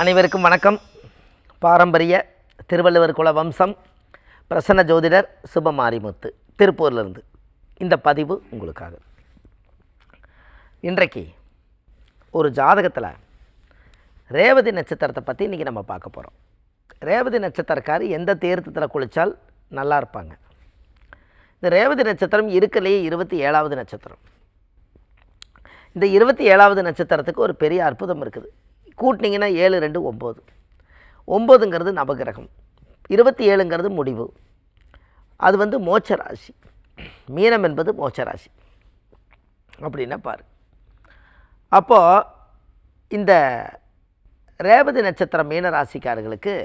அனைவருக்கும் வணக்கம். பாரம்பரிய திருவள்ளுவர் குல வம்சம் பிரசன்ன ஜோதிடர் சுபமாரிமுத்து திருப்பூர்லேருந்து இந்த பதிவு உங்களுக்காக. இன்றைக்கு ஒரு ஜாதகத்தில் ரேவதி நட்சத்திரத்தை பற்றி இன்றைக்கி நம்ம பார்க்க போகிறோம். ரேவதி நட்சத்திரக்கார் எந்த தீர்த்தத்தில் குளித்தால் நல்லா இருப்பாங்க? இந்த ரேவதி நட்சத்திரம் இருக்கலையே 27வது நட்சத்திரம். இந்த 27வது நட்சத்திரத்துக்கு ஒரு பெரிய அற்புதம் இருக்குது. கூட்டினீங்கன்னா 7, 2, 9. 9ங்கிறது நவகிரகம், 27ங்கிறது முடிவு. அது மோட்ச ராசி. மீனம் என்பது மோட்ச ராசி அப்படின்னா பாரு. அப்போது இந்த ரேவதி நட்சத்திரம் மீன ராசிக்காரர்களுக்கு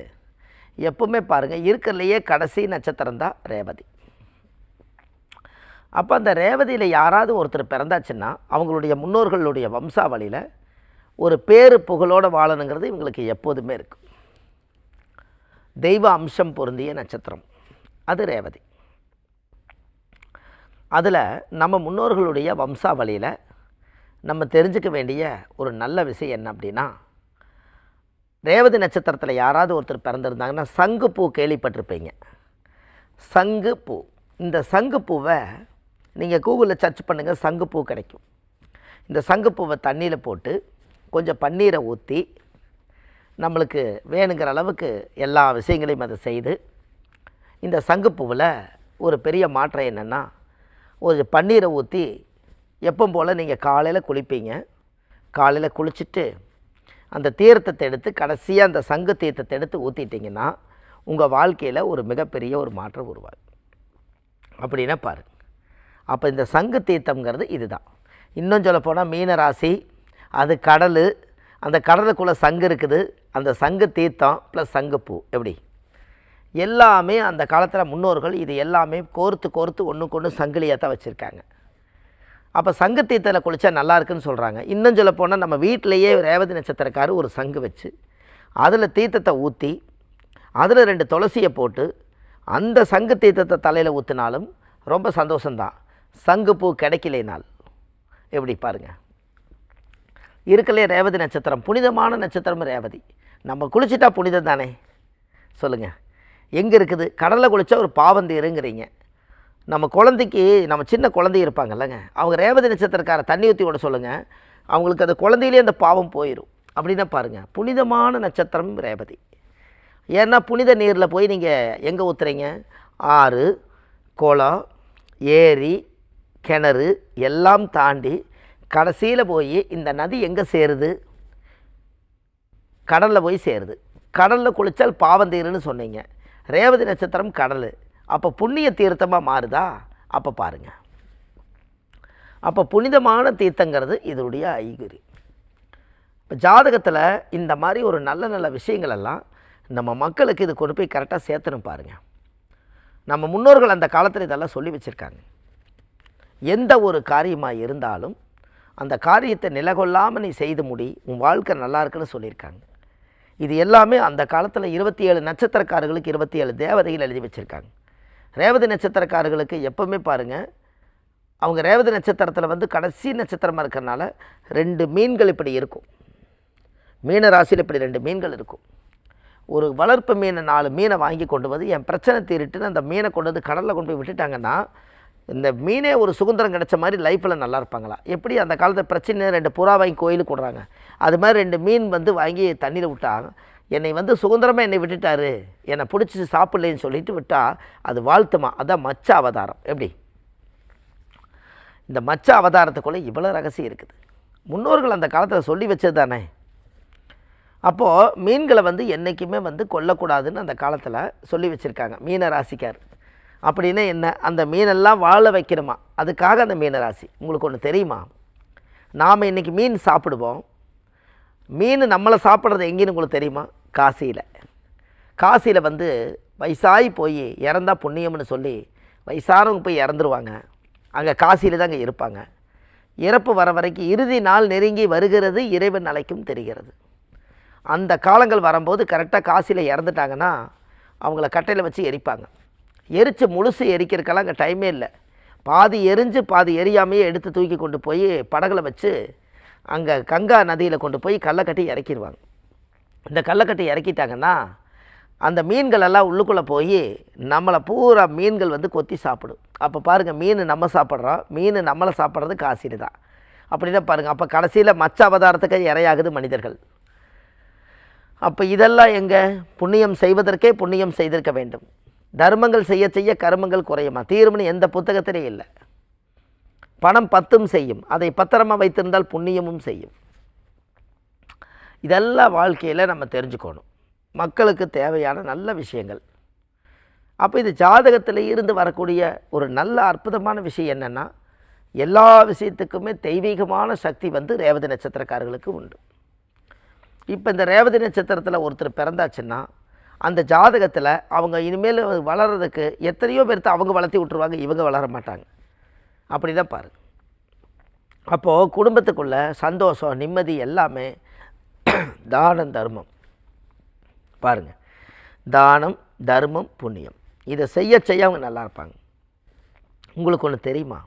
எப்பவுமே பாருங்கள், இருக்கிறதுலையே கடைசி நட்சத்திரம் தான் ரேவதி. அப்போ அந்த ரேவதியில் யாராவது ஒருத்தர் பிறந்தாச்சுன்னா அவங்களுடைய முன்னோர்களுடைய வம்சாவளியில் ஒரு பேரு புகழோடு வாழணுங்கிறது இவங்களுக்கு எப்போதுமே இருக்கும். தெய்வ அம்சம் பொருந்திய நட்சத்திரம் அது ரேவதி. அதில் நம்ம முன்னோர்களுடைய வம்சாவளியில் நம்ம தெரிஞ்சுக்க வேண்டிய ஒரு நல்ல விஷயம் என்ன அப்படின்னா, ரேவதி நட்சத்திரத்தில் யாராவது ஒருத்தர் பிறந்திருந்தாங்கன்னா சங்குப்பூ கேள்விப்பட்டிருப்பீங்க. சங்குப்பூ, இந்த சங்குப்பூவை நீங்கள் கூகுளில் சர்ச் பண்ணுங்கள், சங்குப்பூ கிடைக்கும். இந்த சங்குப்பூவை தண்ணியில் போட்டு கொஞ்சம் பன்னீரை ஊற்றி நம்மளுக்கு வேணுங்கிற அளவுக்கு எல்லா விஷயங்களையும் அதை செய்து, இந்த சங்குப்பூவில் ஒரு பெரிய மாற்றம் என்னென்னா, ஒரு பன்னீரை ஊற்றி எப்பவும் போல் நீங்கள் காலையில் குளிப்பீங்க. காலையில் குளிச்சுட்டு அந்த தீர்த்தத்தை எடுத்து கடைசியாக அந்த சங்கு தீர்த்தத்தை எடுத்து ஊற்றிட்டிங்கன்னா உங்கள் வாழ்க்கையில் ஒரு மிகப்பெரிய ஒரு மாற்றம் உருவாகும் அப்படின்னா பாருங்கள். அப்போ இந்த சங்கு தீர்த்தம்ங்கிறது இதுதான். இன்னும் சொல்லப்போனால் மீன ராசி, அது கடல், அந்த கடலுக்குள்ளே சங்கு இருக்குது, அந்த சங்கு தீர்த்தம் ப்ளஸ் சங்குப்பூ, எப்படி எல்லாமே அந்த காலத்தில் முன்னோர்கள் இது எல்லாமே கோர்த்து ஒன்றுக்கு ஒன்று சங்கிலியாக தான் வச்சுருக்காங்க. அப்போ சங்கு தீர்த்தத்தில் குளித்தா நல்லா இருக்குன்னு சொல்கிறாங்க. இன்னும் சொல்லப்போனால் நம்ம வீட்டிலையே ரேவதி நட்சத்திரக்காரு ஒரு சங்கு வச்சு அதில் தீர்த்தத்தை ஊற்றி அதில் 2 துளசியை போட்டு அந்த சங்கு தீர்த்தத்தை தலையில் ஊற்றினாலும் ரொம்ப சந்தோஷம்தான். சங்குப்பூ கிடைக்கலைனால் எப்படி பாருங்கள். இருக்கலையே ரேவதி நட்சத்திரம் புனிதமான நட்சத்திரம் ரேவதி. நம்ம குளிச்சுட்டா புனிதம் தானே சொல்லுங்கள். எங்கே இருக்குது? கடலில் குளித்தா ஒரு பாவம் தீருங்கிறீங்க. நம்ம குழந்தைக்கு, நம்ம சின்ன குழந்தை இருப்பாங்கல்லங்க, அவங்க ரேவதி நட்சத்திரக்கார தண்ணி ஊற்றி விட சொல்லுங்கள், அவங்களுக்கு அந்த குழந்தையிலே அந்த பாவம் போயிடும் அப்படின்னா பாருங்கள். புனிதமான நட்சத்திரம் ரேவதி. ஏன்னா புனித நீரில் போய் நீங்கள் எங்கே ஊற்றுறீங்க? ஆறு, குளம், ஏரி, கிணறு எல்லாம் தாண்டி கடைசியில் போய் இந்த நதி எங்கே சேருது? கடலில் போய் சேருது. கடலில் குளித்தால் பாவம் தீருன்னு சொன்னீங்க. ரேவதி நட்சத்திரம் கடல், அப்போ புண்ணிய தீர்த்தமாக மாறுதா? அப்போ பாருங்கள். அப்போ புனிதமான தீர்த்தங்கிறது இதனுடைய ஐகுறி. இப்போ ஜாதகத்தில் இந்த மாதிரி ஒரு நல்ல நல்ல விஷயங்களெல்லாம் நம்ம மக்களுக்கு இது கொண்டு போய் கரெக்டாக சேர்த்துன்னு பாருங்கள். நம்ம முன்னோர்கள் அந்த காலத்தில் இதெல்லாம் சொல்லி வச்சுருக்காங்க. எந்த ஒரு காரியமாக இருந்தாலும் அந்த காரியத்தை நிலகொள்ளாமல் நீ செய்து முடி, உன் வாழ்க்கை நல்லா இருக்குன்னு சொல்லியிருக்காங்க. இது எல்லாமே அந்த காலத்தில் 27 நட்சத்திரக்காரர்களுக்கு 27 தேவதைகள் எழுதி வச்சுருக்காங்க. ரேவதி நட்சத்திரக்காரர்களுக்கு எப்போவுமே பாருங்கள், அவங்க ரேவதி நட்சத்திரத்தில் கடைசி நட்சத்திரமாக இருக்கிறனால 2 மீன்கள் இப்படி இருக்கும். மீன ராசியில் இப்படி 2 மீன்கள் இருக்கும். ஒரு வளர்ப்பு மீனை 4 மீனை வாங்கி கொண்டு வந்து என் பிரச்சனை தீரிட்டுன்னு அந்த மீனை கொண்டு வந்து கடலில் கொண்டு போய் விட்டுட்டாங்கன்னா இந்த மீனே ஒரு சுதந்திரம் கிடைச்ச மாதிரி லைஃப்பில் நல்லா இருப்பாங்களா? எப்படி அந்த காலத்தில் பிரச்சனை 2 புறா வாங்கி கோயிலுக்கு விடுறாங்க, அது மாதிரி 2 மீன் வாங்கி தண்ணியில் விட்டாங்க. என்னை சுதந்திரமாக என்னை விட்டுட்டாரு, என்னை பிடிச்சி சாப்பிட்லேன்னு சொல்லிட்டு விட்டால் அது வாழ்த்துமா? அதான் மச்ச அவதாரம். எப்படி இந்த மச்ச அவதாரத்துக்குள்ளே இவ்வளோ ரகசியம் இருக்குது. முன்னோர்கள் அந்த காலத்தில் சொல்லி வச்சது தானே. அப்போது மீன்களை என்றைக்குமே கொல்லக்கூடாதுன்னு அந்த காலத்தில் சொல்லி வச்சுருக்காங்க. மீன ராசிக்கார் அப்படின்னா என்ன? அந்த மீனெல்லாம் வாழ வைக்கணுமா, அதுக்காக அந்த மீன ராசி. உங்களுக்கு ஒன்று தெரியுமா? நாம் இன்றைக்கி மீன் சாப்பிடுவோம். மீன் நம்மளை சாப்பிட்றது எங்கேன்னு உங்களுக்கு தெரியுமா? காசியில். காசியில் வயசாகி போய் இறந்தா புண்ணியம்னு சொல்லி வயசானவங்க போய் இறந்துருவாங்க. அங்கே காசியில் தாங்க இருப்பாங்க. இறப்பு வர வரைக்கும் இறுதி நாள் நெருங்கி வருகிறது, இறைவன் அழைக்கும் தெரிகிறது. அந்த காலங்கள் வரும்போது கரெக்டாக காசியில் இறந்துட்டாங்கன்னா அவங்கள கட்டையில் வச்சு எரிப்பாங்க. எரித்து முழுசு எரிக்கிறதுக்கெல்லாம் அங்கே டைமே இல்லை. பாதி எரிஞ்சு பாதி எரியாமையே எடுத்து தூக்கி கொண்டு போய் படகுல வச்சு அங்கே கங்கா நதியில் கொண்டு போய் கல்லை கட்டி இறக்கிடுவாங்க. இந்த கல்லைக்கட்டை இறக்கிட்டாங்கன்னா அந்த மீன்கள் எல்லாம் உள்ளுக்குள்ளே போய் நம்மளை பூரா மீன்கள் வந்து கொத்தி சாப்பிடும். அப்போ பாருங்கள், மீன் நம்ம சாப்பிட்றோம், மீன் நம்மளை சாப்பிட்றது காசினி தான். அப்படின்னா பாருங்கள், அப்போ கடைசியில் மச்ச அவதாரத்துக்கு இரையாகுது மனிதர்கள். அப்போ இதெல்லாம் எங்கே? புண்ணியம் செய்வதற்கே புண்ணியம் செய்திருக்க வேண்டும். தர்மங்கள் செய்ய செய்ய கர்மங்கள் குறையுமா? தீர்வுன்னு எந்த புத்தகத்திலே இல்லை. பணம் பத்தும் செய்யும், அதை பத்திரமாக வைத்திருந்தால் புண்ணியமும் செய்யும். இதெல்லாம் வாழ்க்கையில் நம்ம தெரிஞ்சுக்கணும், மக்களுக்கு தேவையான நல்ல விஷயங்கள். அப்போ இது ஜாதகத்தில் இருந்து வரக்கூடிய ஒரு நல்ல அற்புதமான விஷயம் என்னென்னா, எல்லா விஷயத்துக்குமே தெய்வீகமான சக்தி வந்து ரேவதி நட்சத்திரக்காரர்களுக்கு உண்டு. இப்போ இந்த ரேவதி நட்சத்திரத்தில் ஒருத்தர் பிறந்தாச்சுன்னா அந்த ஜாதகத்தில் அவங்க இனிமேல் வளர்கிறதுக்கு எத்தனையோ பேர்த்து அவங்க வளர்த்தி விட்டுருவாங்க, இவங்க வளர மாட்டாங்க. அப்படி தான் பாருங்கள். அப்போது குடும்பத்துக்குள்ளே சந்தோஷம், நிம்மதி எல்லாமே தானம் தர்மம். பாருங்கள், தானம் தர்மம் புண்ணியம் இதை செய்ய செய்ய அவங்க நல்லா இருப்பாங்க. உங்களுக்கு ஒன்று தெரியுமா?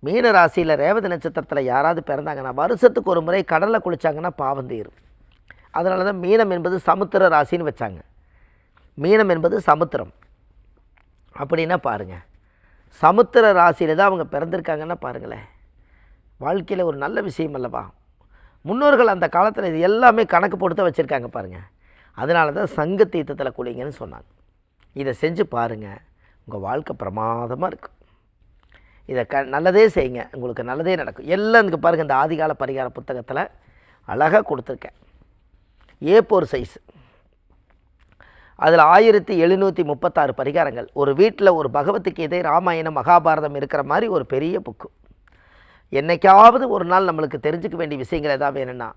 மீன ராசியில் ரேவதி நட்சத்திரத்தில் யாராவது பிறந்தாங்கன்னா வருஷத்துக்கு ஒரு முறை கடலில் குளித்தாங்கன்னா பாவம் தீரும். அதனால தான் மீனம் என்பது சமுத்திர ராசின்னு வச்சாங்க. மீனம் என்பது சமுத்திரம். அப்படின்னா பாருங்கள், சமுத்திர ராசியில் தான் அவங்க பிறந்திருக்காங்கன்னா பாருங்களேன், வாழ்க்கையில் ஒரு நல்ல விஷயம் அல்லவா? முன்னோர்கள் அந்த காலத்தில் இது எல்லாமே கணக்கு போட்டு தான் வச்சுருக்காங்க பாருங்கள். அதனால தான் சங்க தீர்த்தத்தில் குளிங்கன்னு சொன்னாங்க. இதை செஞ்சு பாருங்கள், உங்கள் வாழ்க்கை பிரமாதமாக இருக்கும். இதை நல்லதே செய்யுங்க, உங்களுக்கு நல்லதே நடக்கும். எல்லாம் இங்கே பாருங்கள், இந்த ஆதிகால பரிகார புத்தகத்தில் அழகாக கொடுத்துருக்கேன். A4 size. அதில் 1736 பரிகாரங்கள். ஒரு வீட்டில் ஒரு பகவத்கீதை, ராமாயணம், மகாபாரதம் இருக்கிற மாதிரி ஒரு பெரிய புக்கு. என்றைக்காவது ஒரு நாள் நம்மளுக்கு தெரிஞ்சுக்க வேண்டிய விஷயங்கள் எதாவது வேணும்னா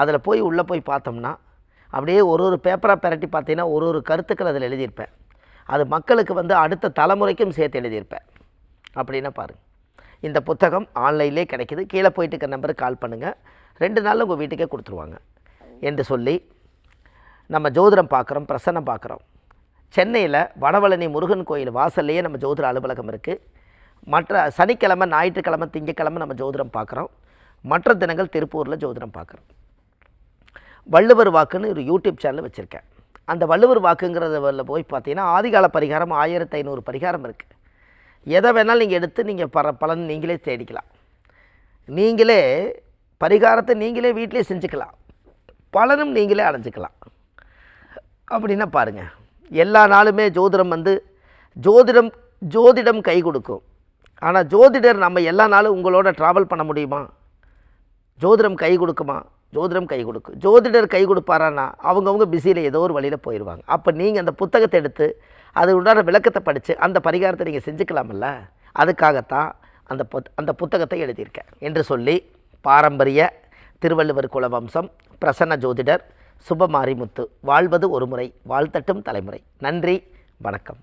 அதில் போய் உள்ளே போய் பார்த்தோம்னா அப்படியே ஒரு பேப்பராக பிரட்டி பார்த்தீங்கன்னா ஒரு கருத்துக்கள் அதில் எழுதியிருப்பேன். அது மக்களுக்கு வந்து அடுத்த தலைமுறைக்கும் சேர்த்து எழுதியிருப்பேன். அப்படின்னா பாருங்கள், இந்த புத்தகம் ஆன்லைன்லேயே கிடைக்கிது. கீழே போயிட்டு இருக்க நம்பருக்கு கால் பண்ணுங்கள், 2 நாளில் உங்கள் வீட்டுக்கே கொடுத்துருவாங்க என்று சொல்லி நம்ம ஜோதிடம் பார்க்குறோம், பிரசன்னம் பார்க்குறோம். சென்னையில் வடபழனி முருகன் கோயில் வாசல்லையே நம்ம ஜோதிட அலுவலகம் இருக்குது. மற்ற சனிக்கிழமை, ஞாயிற்றுக்கிழமை, திங்கக்கிழமை நம்ம ஜோதிடம் பார்க்குறோம். மற்ற தினங்கள் திருப்பூரில் ஜோதிடம் பார்க்குறோம். வள்ளுவர் வாக்குன்னு ஒரு யூடியூப் சேனல் வச்சுருக்கேன். அந்த வள்ளுவர் வாக்குங்கிறதுல போய் பார்த்தீங்கன்னா ஆதிகால பரிகாரம் 1500 பரிகாரம் இருக்குது. எதை வேணாலும் நீங்கள் எடுத்து நீங்கள் பலன் நீங்களே தேடிக்கலாம். நீங்களே பரிகாரத்தை நீங்களே வீட்டிலே செஞ்சுக்கலாம், பலனும் நீங்களே அடைஞ்சிக்கலாம். அப்படின்னா பாருங்கள், எல்லா நாளுமே ஜோதிடம் வந்து ஜோதிடம் கை கொடுக்கும். ஆனால் ஜோதிடர் நம்ம எல்லா நாளும் உங்களோட ட்ராவல் பண்ண முடியுமா? ஜோதிடம் கை கொடுக்குமா? ஜோதிடம் கை கொடுக்கும். ஜோதிடர் கை கொடுப்பாரான்னா அவங்கவுங்க பிஸியில் ஏதோ ஒரு வழியில் போயிடுவாங்க. அப்போ நீங்கள் அந்த புத்தகத்தை எடுத்து அது உண்டான விளக்கத்தை படித்து அந்த பரிகாரத்தை நீங்கள் செஞ்சுக்கலாமல்ல. அதுக்காகத்தான் அந்த புத்தகத்தை எழுதியிருக்கேன் என்று சொல்லி, பாரம்பரிய திருவள்ளுவர் குலவம்சம், பிரசன்ன ஜோதிடர் சுபமாரிமுத்து, வாழ்வது ஒரு முறை, வாழ்த்தட்டும் தலைமுறை. நன்றி, வணக்கம்.